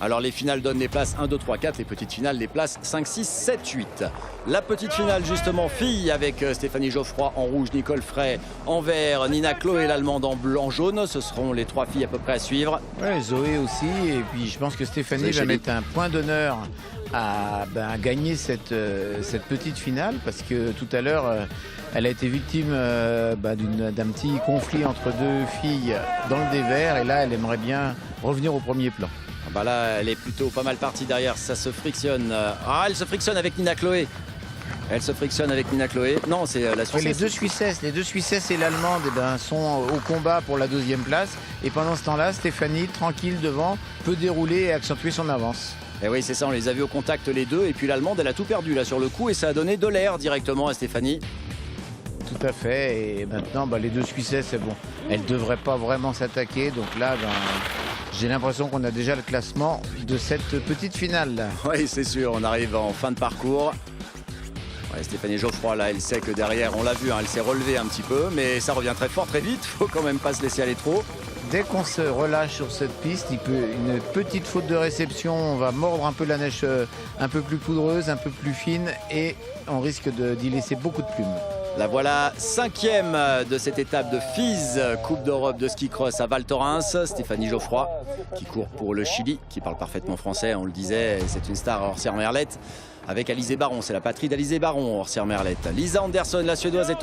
Alors les finales donnent les places 1, 2, 3, 4, les petites finales les places 5, 6, 7, 8. La petite finale justement filles avec Stéphanie Geoffroy en rouge, Nicole Frey en vert, Nina Chloé l'allemande en blanc jaune. Ce seront les 3 filles à peu près à suivre. Ouais, Zoé aussi, et puis je pense que Stéphanie va mettre un point d'honneur à gagner cette petite finale, parce que tout à l'heure elle a été victime d'un petit conflit entre 2 filles dans le dévers, et là elle aimerait bien revenir au premier plan. Bah là, elle est plutôt pas mal partie derrière, ça se frictionne. Ah, elle se frictionne avec Nina Chloé. Elle se frictionne avec Nina Chloé. Non, c'est la Suissesse. Les deux Suissesses et l'Allemande sont au combat pour la 2e place. Et pendant ce temps-là, Stéphanie, tranquille devant, peut dérouler et accentuer son avance. Et oui, c'est ça, on les a vus au contact les deux. Et puis l'Allemande, elle a tout perdu là sur le coup et ça a donné de l'air directement à Stéphanie. Tout à fait. Et maintenant, les 2 Suissesses, bon, elles ne devraient pas vraiment s'attaquer. Donc là, j'ai l'impression qu'on a déjà le classement de cette petite finale. Oui, c'est sûr, on arrive en fin de parcours. Ouais, Stéphanie Geoffroy, là, elle sait que derrière, on l'a vu, elle s'est relevée un petit peu, mais ça revient très fort, très vite. Faut quand même pas se laisser aller trop. Dès qu'on se relâche sur cette piste, une petite faute de réception, on va mordre un peu la neige un peu plus poudreuse, un peu plus fine, et on risque d'y laisser beaucoup de plumes. La voilà 5e de cette étape de FIS, Coupe d'Europe de ski cross à Val Thorens. Stéphanie Geoffroy qui court pour le Chili, qui parle parfaitement français, on le disait, c'est une star Orsière Merlette avec Alizé Baron, c'est la patrie d'Alizé Baron, Orsière Merlette. Lisa Andersson, la Suédoise, est